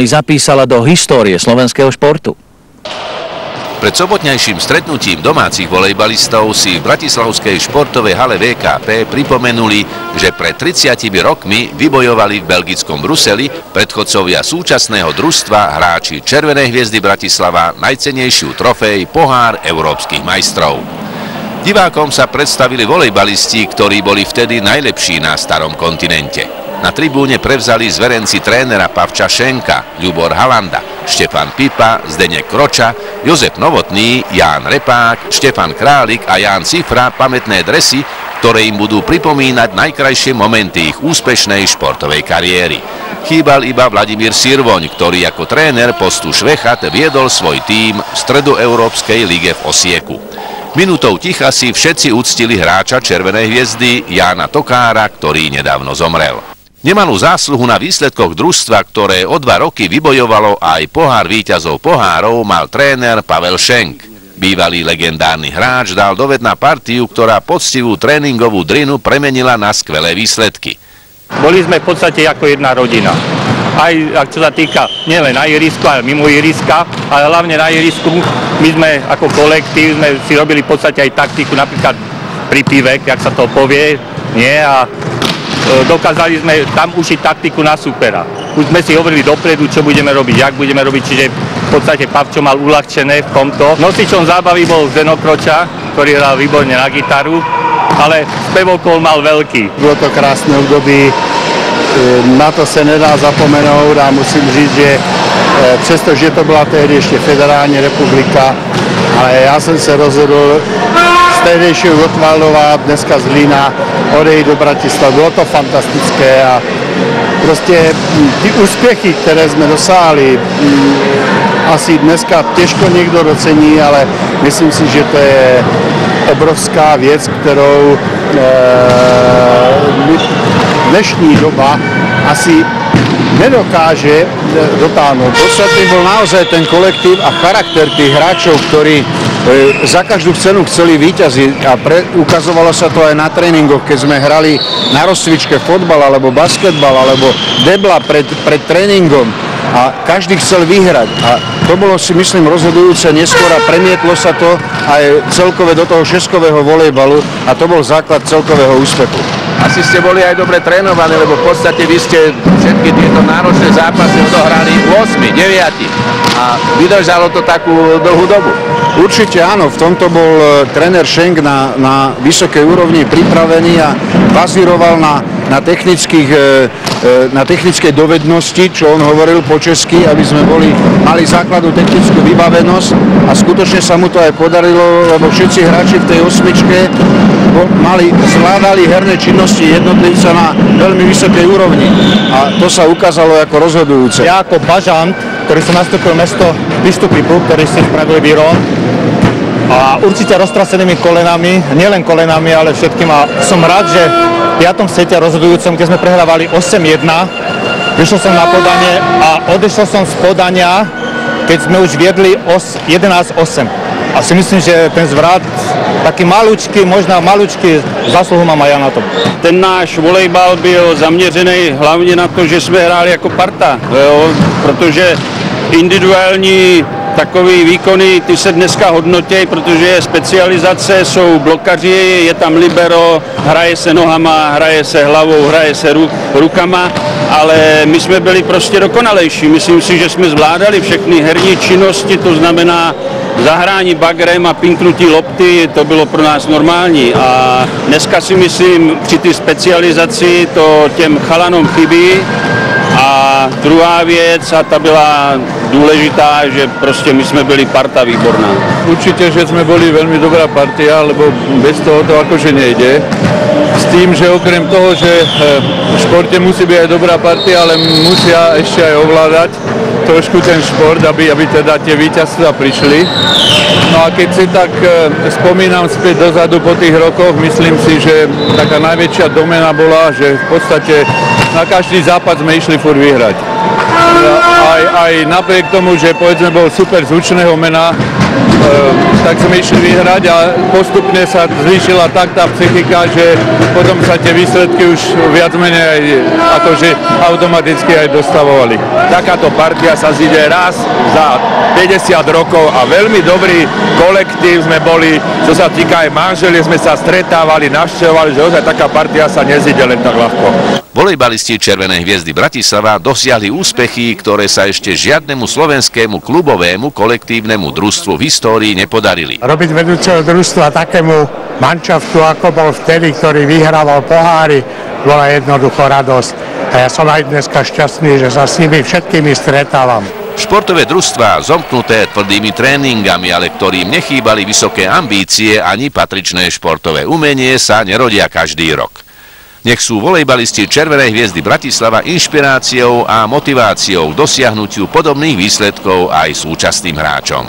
zapísala do histórie slovenského športu. Pred sobotnejším stretnutím domácich volejbalistov si v bratislavskej športovej hale VKP pripomenuli, že pred 30 rokmi vybojovali v belgickom Bruseli predchodcovia súčasného družstva hráči Červenej hviezdy Bratislava najcennejšiu trofej Pohár európskych majstrov. Divákom sa predstavili volejbalisti, ktorí boli vtedy najlepší na starom kontinente. Na tribúne prevzali zverenci trénera Pavča Šenka, Ľubor Halanda, Štefan Pipa, Zdeněk Kroča, Jozef Novotný, Ján Repák, Štefan Králik a Ján Cifra pamätné dresy, ktoré im budú pripomínať najkrajšie momenty ich úspešnej športovej kariéry. Chýbal iba Vladimír Sirvoň, ktorý ako tréner postu Švechat viedol svoj tím v stredoeurópskej lige v Osieku. Minútou ticha si všetci uctili hráča Červenej hviezdy Jána Tokára, ktorý nedávno zomrel. Nemalú zásluhu na výsledkoch družstva, ktoré o 2 roky vybojovalo aj pohár víťazov pohárov, mal tréner Pavel Šenk. Bývalý legendárny hráč dal doved na partiu, ktorá poctivú tréningovú drinu premenila na skvelé výsledky. Boli sme v podstate ako jedna rodina. Aj čo sa týka nielen na ihrisku, ale mimo ihriska, ale hlavne na ihrisku. My sme ako kolektív sme si robili v podstate aj taktiku, napríklad pri pive, jak sa to povie, nie? A dokázali sme tam ušiť taktiku na supera. Už sme si hovorili dopredu, čo budeme robiť, jak budeme robiť, čiže v podstate Pavčo mal uľahčené v tomto. Nosičom zábavy bol Zdeno Kroča, ktorý hral výborne na gitaru, ale spevokol mal veľký. Bylo to krásné období, na to se nedá zapomenout a musím říct, že přestože to byla tehdy ještě federální republika, ale já jsem se rozhodl z tehdejšího Gotwaldova, dneska z Zlína, odejít do Bratislavy. Bylo to fantastické a prostě ty úspěchy, které jsme dosáhli, asi dneska těžko někdo docení, ale myslím si, že to je obrovská věc, kterou dnešní doba asi nedokáže dotáhnuť. Podstatný bol naozaj ten kolektív a charakter tých hráčov, ktorí za každú cenu chceli víťaziť a ukazovalo sa to aj na tréningoch, keď sme hrali na rozcvičke fotbal alebo basketbal alebo debla pred tréningom a každý chcel vyhrať a to bolo si myslím rozhodujúce neskôr a premietlo sa to aj celkové do toho šeskového volejbalu a to bol základ celkového úspechu. Asi ste boli aj dobre trénovaní, lebo v podstate vy ste všetky tieto náročné zápasy odohrali 8, 9 a vydržalo to takú dlhú dobu. Určite áno, v tomto bol tréner Šenk na vysokej úrovni pripravený a bazíroval na technickej dovednosti, čo on hovoril po česky, aby sme mali základnú technickú vybavenosť a skutočne sa mu to aj podarilo, lebo všetci hráči v tej osmičke zvládali herné činnosti jednotlivca na veľmi vysokej úrovni a to sa ukázalo ako rozhodujúce. Ja ako bažant, ktorý som nastúpil mesto Pistupipu, ktorý si spravil výron a určite roztrasenými kolenami, nielen kolenami, ale všetkým a som rád, že v 5. sete rozhodujúcom, kde sme prehrávali 8-1, vyšiel som na podanie a odešiel som z podania, keď sme už viedli 11-8. A si myslím, že ten zvrat taký malúčky, možná malúčky zásluhu mám aj ja na to. Ten náš volejbal byl zaměřený hlavně na to, že jsme hráli jako parta, jo? Protože individuální takový výkony, ty se dneska hodnotějí, protože specializace jsou blokaři, je tam libero, hraje se nohama, hraje se hlavou, hraje se rukama, ale my jsme byli prostě dokonalejší. Myslím si, že jsme zvládali všechny herní činnosti, to znamená zahrání bagrem a pinknutí lopty, to bylo pro nás normální. A dneska si myslím, při té specializaci to těm chalanům chybí. A druhá věc, a ta byla důležitá, že prostě my jsme byli parta výborná. Určite, že sme boli veľmi dobrá partia, lebo bez toho to akože nejde. S tým, že okrem toho, že v športe musí byť aj dobrá partia, ale musia ešte aj ovládať trošku ten šport, aby teda tie víťazstvá prišli. No a keď si tak spomínam späť dozadu po tých rokoch, myslím si, že taká najväčšia domena bola, že v podstate na každý západ sme išli furt vyhrať. Aj napriek tomu, že povedzme bol super zvučného mena, tak sme išli vyhrať a postupne sa zvýšila tak tá psychika, že potom sa tie výsledky už viac menej aj akože automaticky aj dostavovali. Takáto partia sa zíde raz za 50 rokov a veľmi dobrý kolektív sme boli, čo sa týka aj manželie, sme sa stretávali, navštevovali, že ozaj taká partia sa nezíde len tak ľahko. Volejbalisti Červenej hviezdy Bratislava dosiahli úspechy, ktoré sa ešte žiadnemu slovenskému klubovému kolektívnemu družstvu v histórii nepodarili. Robiť vedúceho družstva takému manšaftu, ako bol vtedy, ktorý vyhrával pohári, bola jednoducho radosť. A ja som aj dneska šťastný, že sa s nimi všetkými stretávam. Športové družstvá zomknuté tvrdými tréningami, ale ktorým nechýbali vysoké ambície ani patričné športové umenie, sa nerodia každý rok. Nech sú volejbalisti Červenej hviezdy Bratislava inšpiráciou a motiváciou k dosiahnutiu podobných výsledkov aj súčasným hráčom.